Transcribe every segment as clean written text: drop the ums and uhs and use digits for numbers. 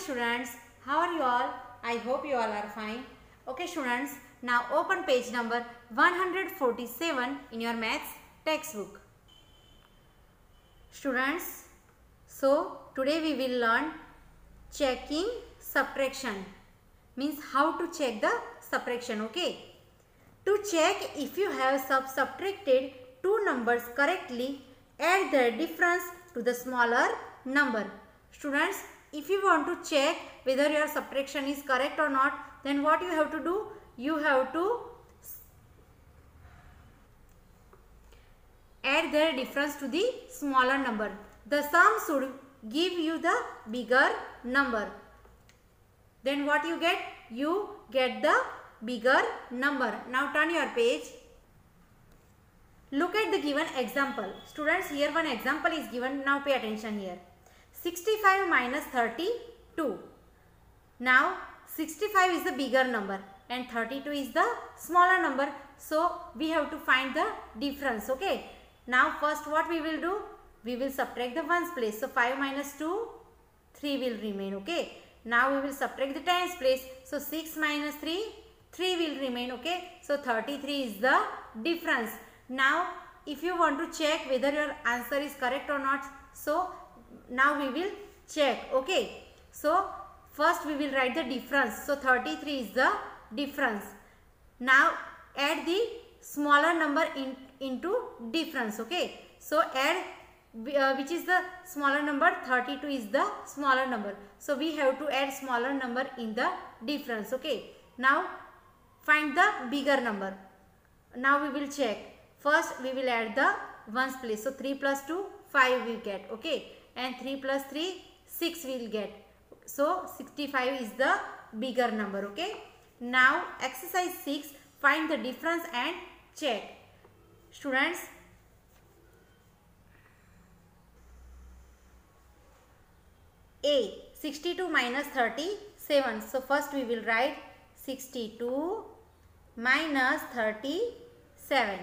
students, how are you all? I hope you all are fine. Okay students, now open page number 147 in your maths textbook. Students, so today we will learn checking subtraction, means how to check the subtraction. Okay, to check if you have subtracted two numbers correctly, add their difference to the smaller number. Students, if you want to check whether your subtraction is correct or not, then what you have to do? You have to add their difference to the smaller number. The sum should give you the bigger number. Then what you get? You get the bigger number. Now turn your page. Look at the given example. Students, here one example is given. Now pay attention here. 65 minus 32. Now 65 is the bigger number and 32 is the smaller number. So we have to find the difference. Okay. Now first what we will do? We will subtract the ones place. So 5 minus 2, 3 will remain. Okay. Now we will subtract the tens place. So 6 minus 3, 3 will remain. Okay. So 33 is the difference. Now if you want to check whether your answer is correct or not, so now we will check. Okay. So first we will write the difference. So 33 is the difference. Now add the smaller number into difference. Okay. So add which is the smaller number? 32 is the smaller number. So we have to add smaller number in the difference. Okay. Now find the bigger number. Now we will check. First we will add the ones place. So 3 plus 2, 5 we get. Okay. And 3 plus 3, 6 we will get. So 65 is the bigger number. Okay. Now exercise 6, find the difference and check. Students, A, 62 minus 37. So first we will write 62 minus 37.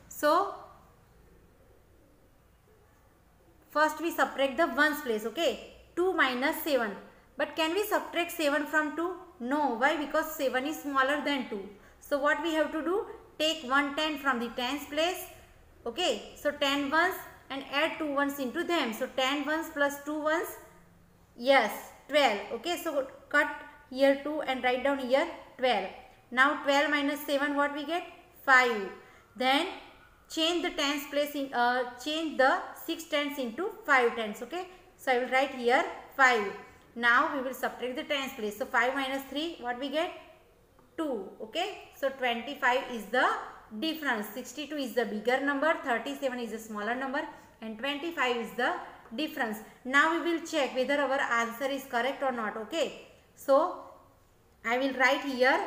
So first we subtract the ones place. Okay. 2 minus 7. But can we subtract 7 from 2? No. Why? Because 7 is smaller than 2. So what we have to do? Take 1 10 from the tens place. Okay. So 10 ones and add 2 ones into them. So 10 ones plus 2 ones. Yes. 12. Okay. So cut here 2 and write down here 12. Now 12 minus 7 what we get? 5. Then change the tens place in change the 6 tens into 5 tens. Okay. So I will write here 5. Now we will subtract the tens place. So 5 minus 3 what we get? 2. Okay. So 25 is the difference. 62 is the bigger number, 37 is the smaller number and 25 is the difference. Now we will check whether our answer is correct or not. Okay. So I will write here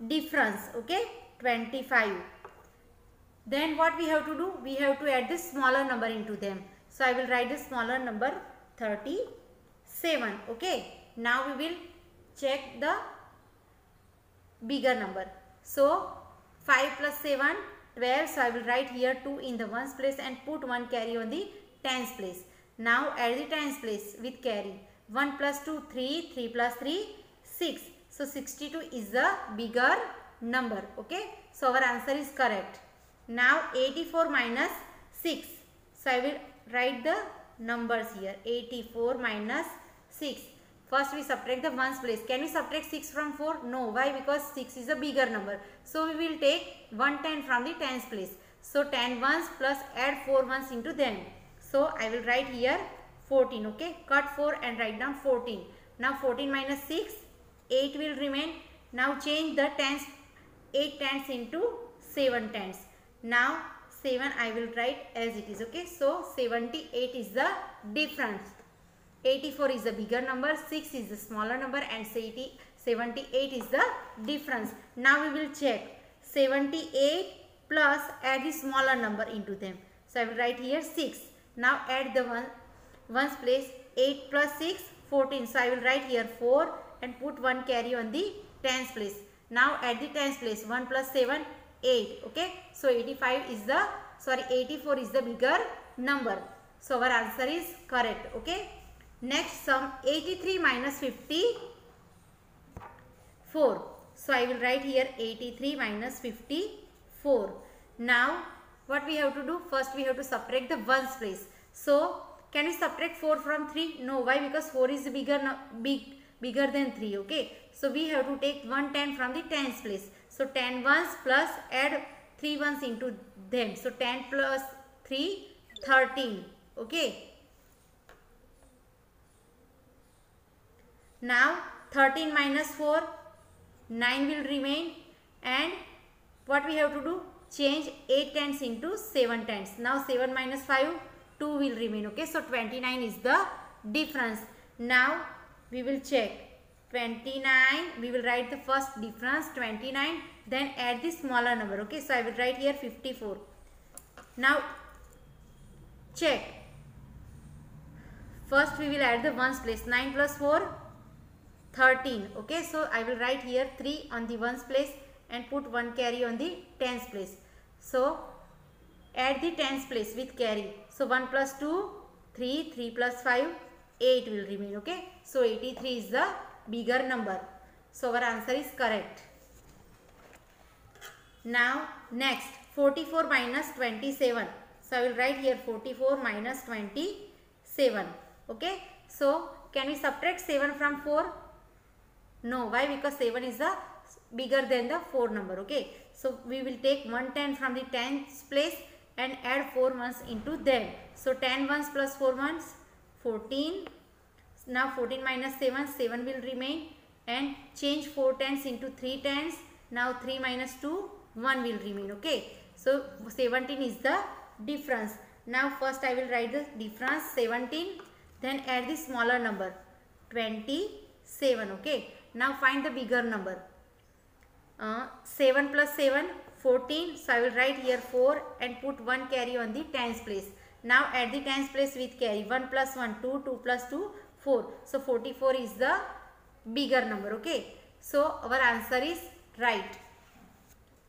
difference. Okay. 25. Then what we have to do? We have to add the smaller number into them. So I will write the smaller number 37. Okay. Now we will check the bigger number. So 5 plus 7, 12. So I will write here 2 in the ones place and put 1 carry on the tens place. Now add the tens place with carry. 1 plus 2, 3. 3 plus 3, 6. So 62 is the bigger number. Okay. So our answer is correct. Now 84 minus 6. So I will write the numbers here. 84 minus 6. First we subtract the ones place. Can we subtract 6 from 4? No. Why? Because 6 is a bigger number. So we will take 110 from the tens place. So 10 ones plus add 4 ones into them. So I will write here 14. Okay. Cut 4 and write down 14. Now 14 minus 6, 8 will remain. Now change the tens, 8 tens into 7 tens. Now 7 I will write as it is. Okay. So 78 is the difference. 84 is the bigger number, 6 is the smaller number and 78 is the difference. Now we will check 78 plus add the smaller number into them. So I will write here 6. Now add the ones place. 8 plus 6, 14. So I will write here 4 and put 1 carry on the tens place. Now add the tens place. 1 plus 7, 8. Okay. So 84 is the bigger number. So our answer is correct. Okay. Next sum 83 minus 54. So I will write here 83 minus 54. Now what we have to do? First we have to subtract the ones place. So can we subtract 4 from 3? No. Why? Because 4 is bigger than 3. Okay. So we have to take 110 from the tens place. So 10 ones plus add 3 ones into them. So 10 plus 3, 13. Okay. Now 13 minus 4, 9 will remain, and what we have to do? Change 8 tens into 7 tens. Now 7 minus 5, 2 will remain. Okay, so 29 is the difference. Now we will check 29. We will write the first difference 29, then add the smaller number. Okay, so I will write here 54. Now check. First we will add the ones place. 9 plus 4, 13. Okay, so I will write here 3 on the ones place and put 1 carry on the tens place. So add the tens place with carry. So 1 plus 2, 3, 3 plus 5, 8 will remain. Okay, so 83 is the bigger number. So our answer is correct. Now next 44 minus 27. So I will write here 44 minus 27. Okay, so can we subtract 7 from 4? No. Why? Because 7 is the bigger than the 4 number. Okay, so we will take 110 from the tens place and add 4 ones into them. So 10 ones plus 4 ones, 14. Now 14 minus 7, 7 will remain, and change 4 tens into 3 tens. Now 3 minus 2, 1 will remain. Okay, so 17 is the difference. Now first I will write the difference 17, then add the smaller number 27. Okay, now find the bigger number. 7 plus 7, 14. So I will write here 4 and put 1 carry on the tens place. Now add the tens place with carry. 1 plus 1, 2, 2 plus 2, 4. So 44 is the bigger number. Okay, so our answer is right.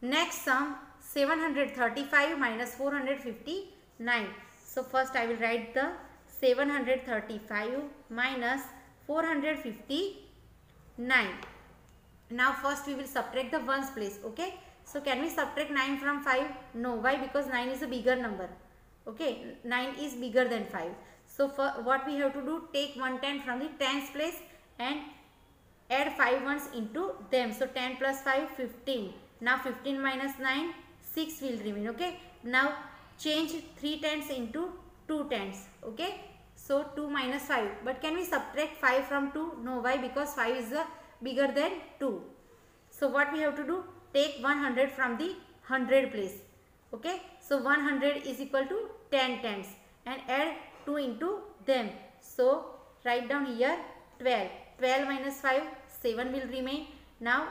Next sum 735 minus 459. So first I will write the 735 minus 459. Now first we will subtract the ones place. Okay, so can we subtract 9 from 5? No. Why? Because 9 is a bigger number. Okay, 9 is bigger than 5. So for what we have to do? Take 110 from the tens place and add 5 ones into them. So 10 plus 5, 15. Now 15 minus 9, 6 will remain. Okay, now change 3 tens into 2 tens. Okay, so 2 minus 5. But can we subtract 5 from 2? No. Why? Because 5 is bigger than 2. So what we have to do? Take 100 from the 100 place. Okay, so 100 is equal to 10 tens and add 2 into them. So write down here 12. 12 minus 5, 7 will remain. Now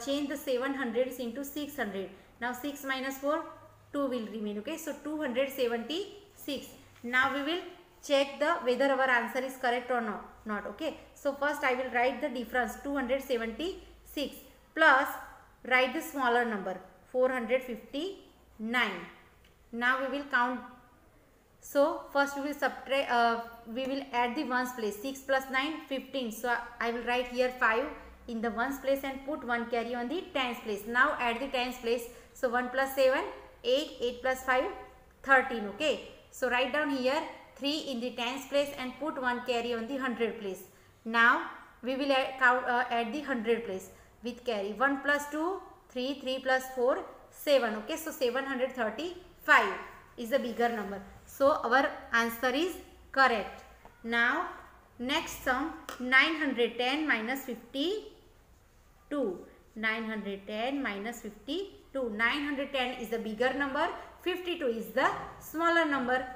change the 700s into 600. Now 6 minus 4, 2 will remain. Okay, so 276. Now we will check whether our answer is correct or not. Okay, so first I will write the difference 276 plus write the smaller number 459. Now we will count. So first we will subtract, we will add the ones place. 6 plus 9, 15. So I will write here 5 in the ones place and put 1 carry on the tens place. Now add the tens place. So 1 plus 7, 8, 8 plus 5, 13. Okay, so write down here 3 in the tens place and put 1 carry on the 100 place. Now we will add the 100 place with carry. 1 plus 2, 3, 3 plus 4, 7. Okay, so 735 is the bigger number. So our answer is correct. Now next sum 910 minus 52. 910 minus 52. 910 is the bigger number, 52 is the smaller number.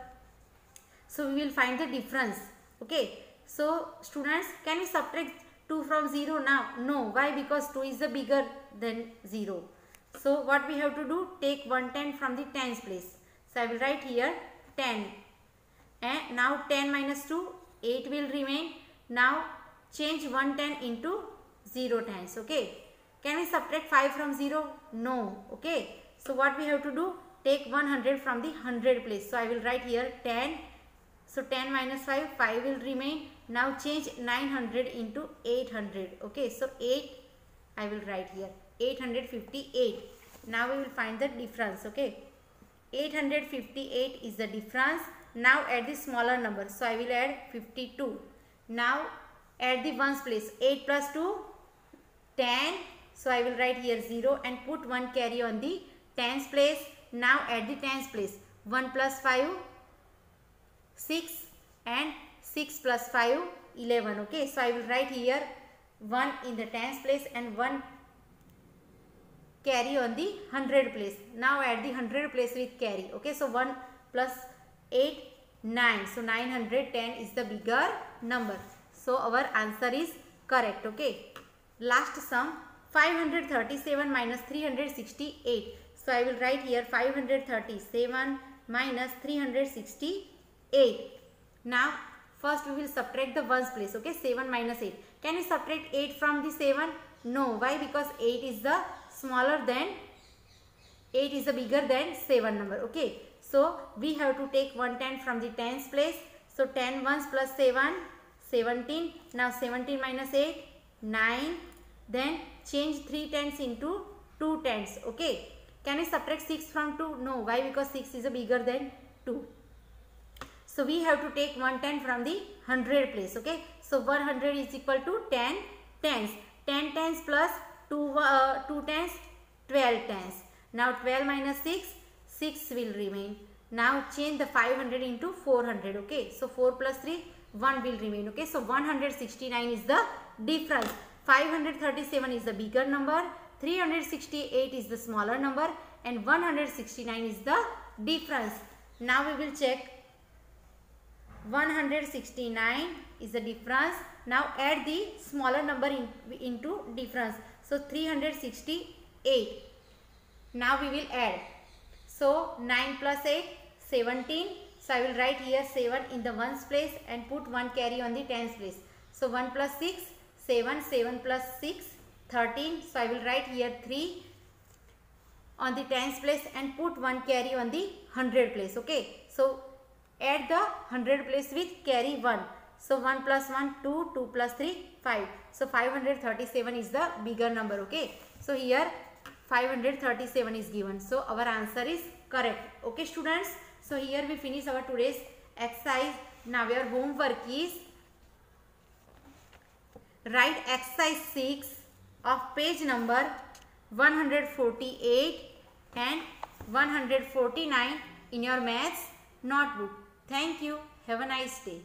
So we will find the difference. Okay, so students, can we subtract 2 from 0 now? No. Why? Because 2 is the bigger than 0. So what we have to do? Take 110 from the tens place. So I will write here 10. And now 10 minus 2, 8 will remain. Now change 110 into 0 tens. Okay, can we subtract 5 from 0? No. Okay, so what we have to do? Take 100 from the 100 place. So I will write here 10. So 10 minus 5, 5 will remain. Now change 900 into 800. Okay, so 8 I will write here, 858. Now we will find the difference. Okay, 858 is the difference. Now add the smaller number. So I will add 52. Now add the ones place. 8 plus 2, 10. So I will write here 0 and put 1 carry on the tens place. Now add the tens place. 1 plus 5, 6, and 6 plus 5, 11. Okay, so I will write here 1 in the tens place and 1 carry on the 100 place. Now add the 100 place with carry. Okay, so 1 plus 8, 9. So 910 is the bigger number. So our answer is correct. Okay, last sum, 537 minus 368. So I will write here 537 minus 368. Now first we will subtract the ones place. Okay, 7 minus 8. Can we subtract 8 from the 7? No. Why? Because 8 is the smaller than, 8 is the bigger than 7 number. Okay, so we have to take 110 from the tens place. So 10 ones plus 7, 17. Now 17 minus 8, 9. Then change 3 tens into 2 tens. Okay, can we subtract 6 from 2? No. Why? Because 6 is bigger than 2. So we have to take 110 from the 100 place. Okay, so 100 is equal to 10 tens. 10 tens plus 2 tens, 12 tens. Now 12 minus 6, 6 will remain. Now change the 500 into 400. Okay, so 4 plus 3, 1 will remain. Okay, so 169 is the difference. 537 is the bigger number, 368 is the smaller number, and 169 is the difference. Now we will check. 169 is the difference. Now add the smaller number into difference. So 368. Now we will add. So 9 plus 8, 17. So I will write here 7 in the ones place and put 1 carry on the tens place. So 1 plus 6, 7. 7 plus 6, 13. So I will write here 3 on the tens place and put 1 carry on the 100 place. Okay, so add the 100 place with carry 1. So 1 plus 1, 2, 2 plus 3, 5. So 537 is the bigger number. Okay, so here 537 is given. So our answer is correct. Okay students, so here we finish our today's exercise. Now your homework is write exercise 6 of page number 148 and 149 in your maths notebook. Thank you. Have a nice day.